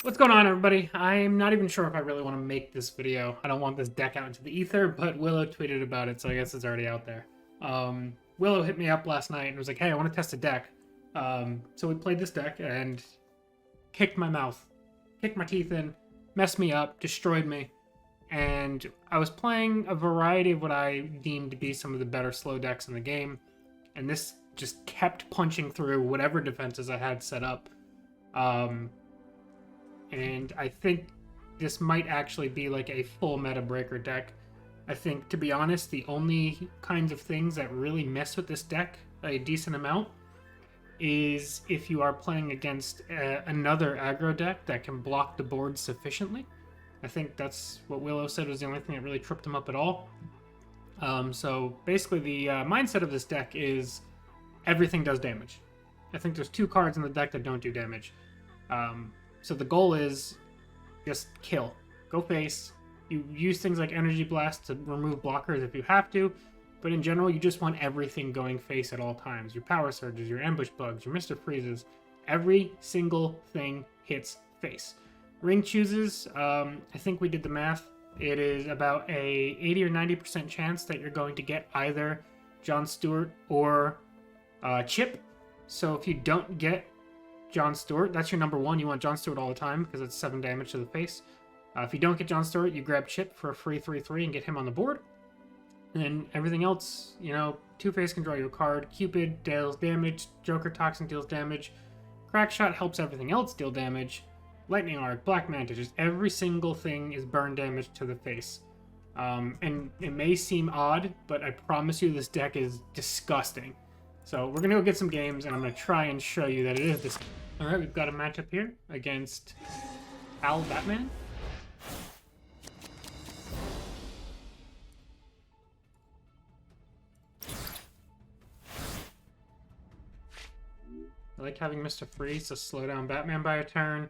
What's going on, everybody? I'm not even sure if I really want to make this video. I don't want this deck out into the ether, but Willow tweeted about it, so I guess it's already out there. Willow hit me up last night and was like, hey, I want to test a deck. So we played this deck and kicked my mouth, kicked my teeth in, messed me up, destroyed me. And I was playing a variety of what I deemed to be some of the better slow decks in the game, and this just kept punching through whatever defenses I had set up. And I think this might actually be like a full meta breaker deck. I think, to be honest, the only kinds of things that really mess with this deck a decent amount is if you are playing against another aggro deck that can block the board sufficiently. I think that's what Willow said was the only thing that really tripped him up at all. So basically the mindset of this deck is everything does damage. I think there's 2 cards in the deck that don't do damage. So the goal is just kill. Go face. You use things like Energy Blast to remove blockers if you have to, but in general, you just want everything going face at all times. Your Power Surges, your Ambush Bugs, your Mr. Freezes, every single thing hits face. Ring chooses, I think we did the math. It is about a 80 or 90% chance that you're going to get either John Stewart or Chip. So if you don't get John Stewart, that's your number 1. You want John Stewart all the time because it's 7 damage to the face. If you don't get John Stewart, you grab Chip for a free 3/3 and get him on the board. And then everything else, you know, Two-Face can draw you a card. Cupid deals damage. Joker Toxin deals damage. Crackshot helps everything else deal damage. Lightning Arc, Black Manta, just every single thing is burn damage to the face. And it may seem odd, but I promise you this deck is disgusting. So we're going to go get some games, and I'm going to try and show you that it is this. All right, we've got a matchup here against Al Batman. I like having Mr. Freeze to slow down Batman by a turn.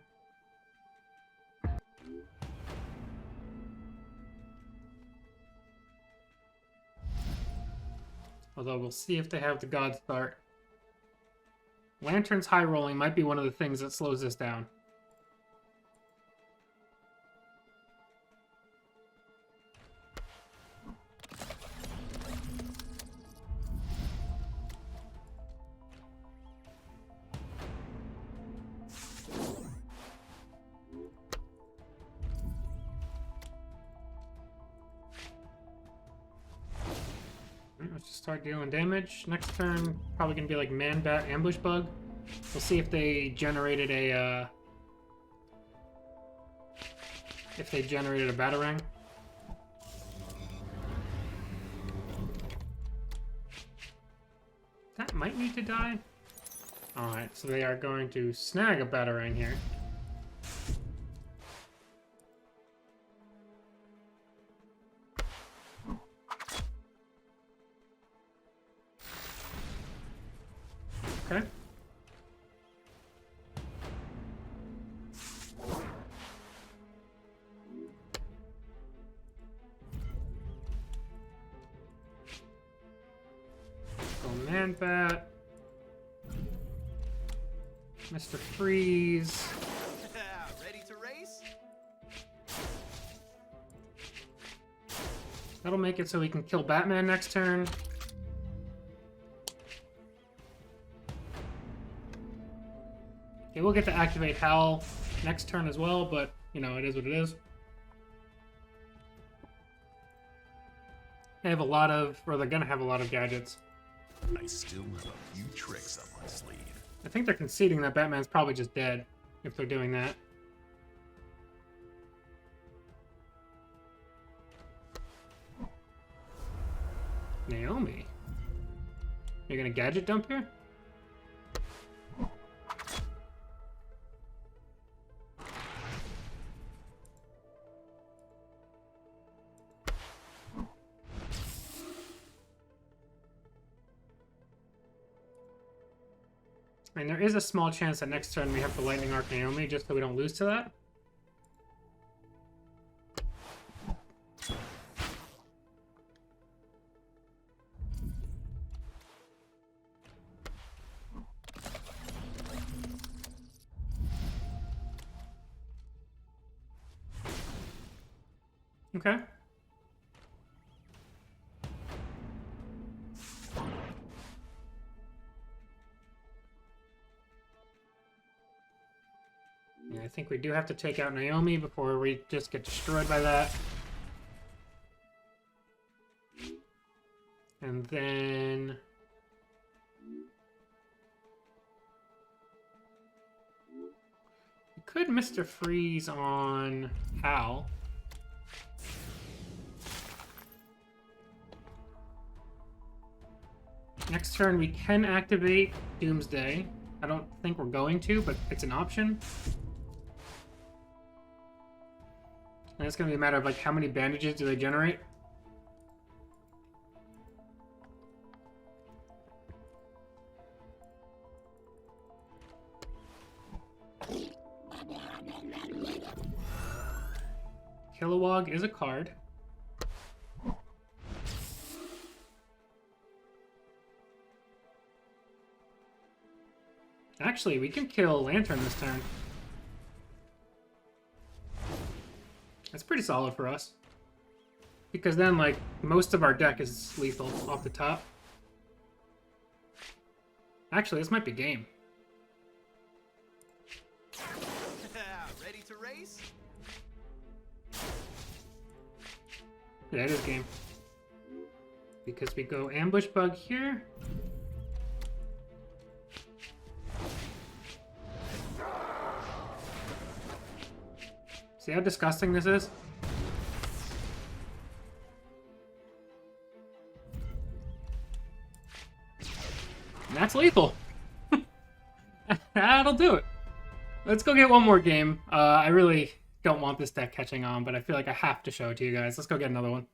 Although we'll see if they have the God Start. Lantern's high rolling might be one of the things that slows this down. Let's just start dealing damage. Next turn, probably going to be like Man-Bat Ambush Bug. We'll see if they generated a, Batarang. That might need to die. Alright, so they are going to snag a Batarang here. Okay. Go Man-Bat. Mr. Freeze. Ready to race? That'll make it so we can kill Batman next turn. Okay, we'll get to activate Howl next turn as well, but, you know, it is what it is. They have a lot of, or they're gonna have a lot of gadgets. I still have a few tricks up my sleeve. I think they're conceding that Batman's probably just dead, if they're doing that. Naomi. You're gonna gadget dump here? I mean, there is a small chance that next turn we have to Lightning Arc Naomi just so we don't lose to that. Okay. Yeah, I think we do have to take out Naomi before we just get destroyed by that. And then... we could Mr. Freeze on Hal. Next turn we can activate Doomsday. I don't think we're going to, but it's an option. And it's going to be a matter of like how many bandages do they generate. Kilowog is a card. Actually, we can kill Lantern this turn. That's pretty solid for us. Because then, like, most of our deck is lethal off the top. Actually, this might be game. Ready to race? Yeah, it is game. Because we go Ambush Bug here. See how disgusting this is? And that's lethal. That'll do it. Let's go get one more game. I really don't want this deck catching on, but I feel like I have to show it to you guys. Let's go get another one.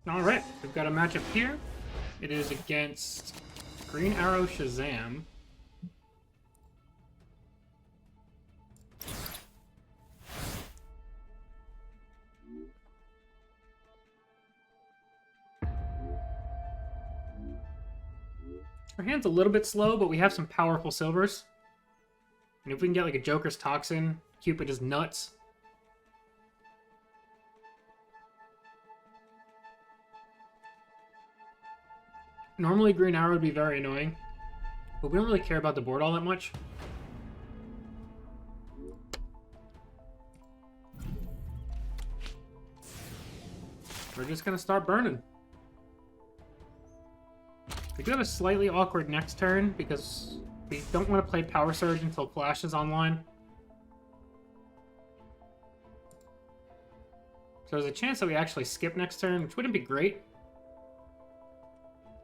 Alright, we've got a matchup here. It is against Green Arrow Shazam. Our hand's a little bit slow, but we have some powerful silvers. And if we can get like a Joker's Toxin, Cupid is nuts. Normally Green Arrow would be very annoying, but we don't really care about the board all that much. We're just gonna start burning. We do have a slightly awkward next turn because we don't want to play Power Surge until Flash is online. So there's a chance that we actually skip next turn, which wouldn't be great.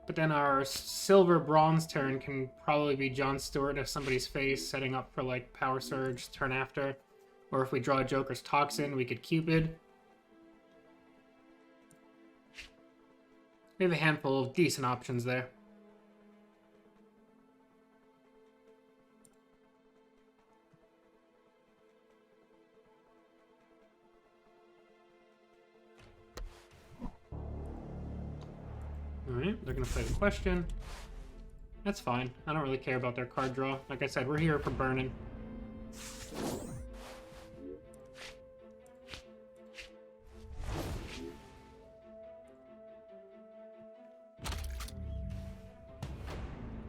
But then our Silver Bronze turn can probably be John Stewart of somebody's face, setting up for like Power Surge turn after. Or if we draw a Joker's Toxin, we could Cupid. We have a handful of decent options there. Alright, they're going to play the question. That's fine. I don't really care about their card draw. Like I said, we're here for burning.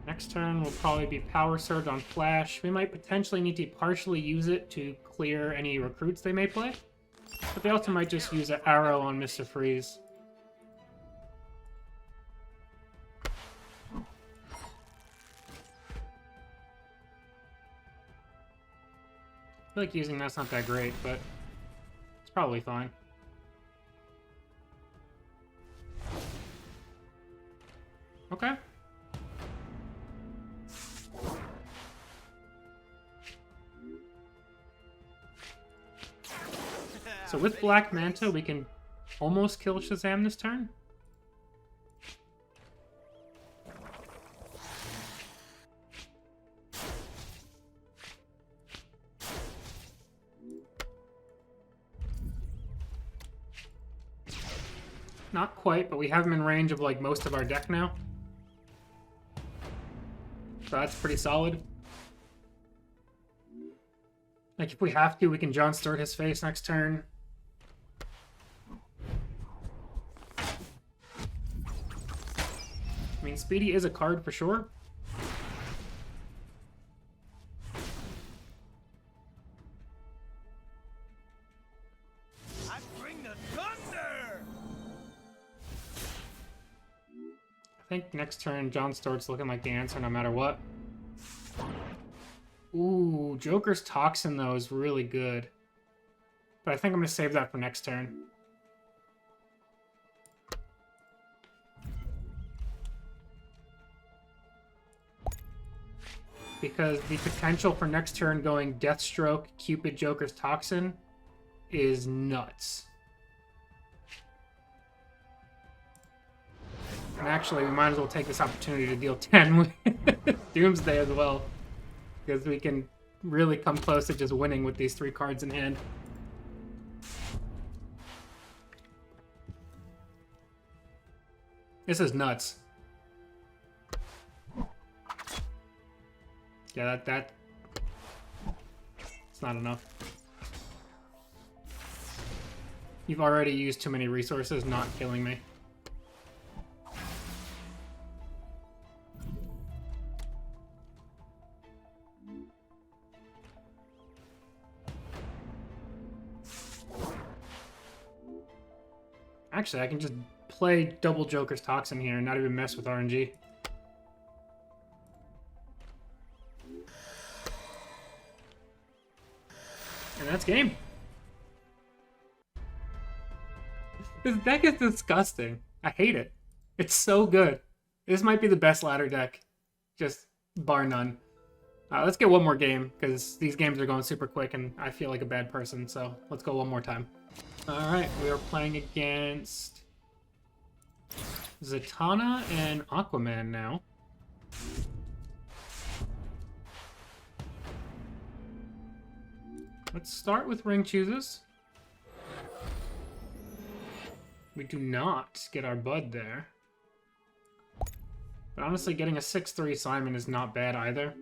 Next turn will probably be Power Surge on Flash. We might potentially need to partially use it to clear any recruits they may play. But they also might just use an Arrow on Mr. Freeze. I feel like using that's not that great, but it's probably fine. Okay. So with Black Manta, we can almost kill Shazam this turn. Not quite, but we have him in range of like most of our deck now. So that's pretty solid. Like if we have to, we can John Stewart his face next turn. mean, Speedy is a card for sure. I bring the thunder! I think next turn, John Stewart's looking like the answer no matter what. Ooh, Joker's Toxin, though, is really good. But I think I'm going to save that for next turn. Because the potential for next turn going Deathstroke, Cupid, Joker's Toxin is nuts. And actually, we might as well take this opportunity to deal 10 with Doomsday as well. Because we can really come close to just winning with these 3 cards in hand. This is nuts. Yeah, that it's not enough. You've already used too many resources not killing me. Actually, I can just play double Joker's Toxin here and not even mess with RNG. And that's game. This deck is disgusting. I hate it. It's so good. This might be the best ladder deck. Just bar none. Let's get one more game, because these games are going super quick and I feel like a bad person, so let's go one more time. Alright, we are playing against Zatanna and Aquaman now. Let's start with ring chooses. We do not get our Bud there. But honestly, getting a 6-3 Simon is not bad either.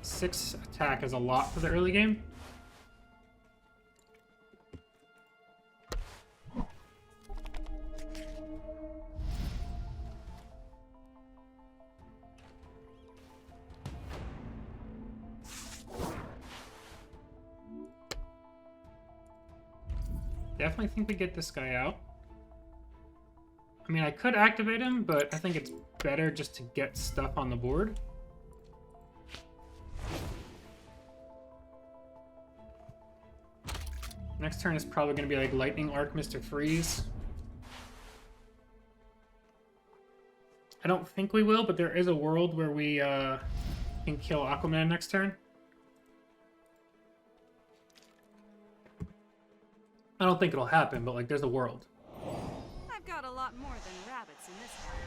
6 attack is a lot for the early game. Definitely think we get this guy out. I mean, I could activate him, but I think it's better just to get stuff on the board. Next turn is probably going to be like Lightning Arc Mr. Freeze. I don't think we will, but there is a world where we can kill Aquaman next turn. I don't think it'll happen, but like there's a world. I've got a lot more than rabbits in this house.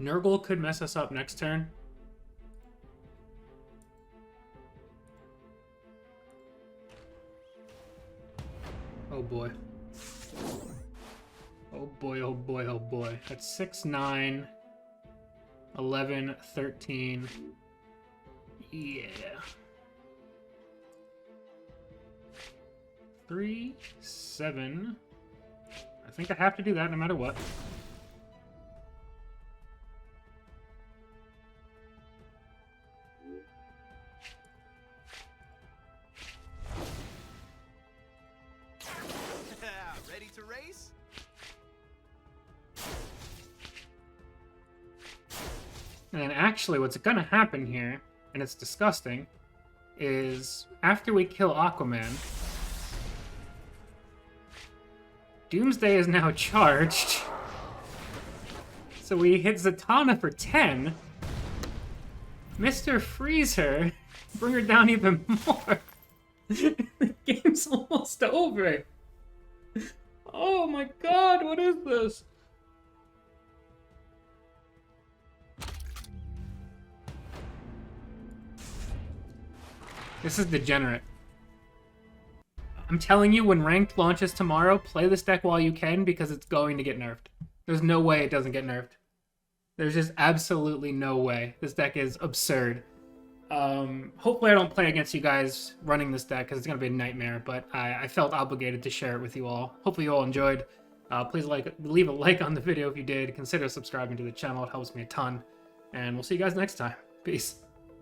Nurgle could mess us up next turn. Oh boy. Oh boy, oh boy, oh boy. That's 6, 9, 11, 13. Yeah. 3, 7. I think I have to do that no matter what. Ready to race? And then actually what's gonna happen here, and it's disgusting, is after we kill Aquaman, Doomsday is now charged. So we hit Zatanna for 10. Mr. Freeze her, bring her down even more. The game's almost over. Oh my god, what is this? This is degenerate. I'm telling you, when Ranked launches tomorrow, play this deck while you can, because it's going to get nerfed. There's no way it doesn't get nerfed. There's just absolutely no way. This deck is absurd. Hopefully I don't play against you guys running this deck because it's going to be a nightmare, but I felt obligated to share it with you all. Hopefully you all enjoyed. Please leave a like on the video if you did. Consider subscribing to the channel. It helps me a ton. And we'll see you guys next time. Peace.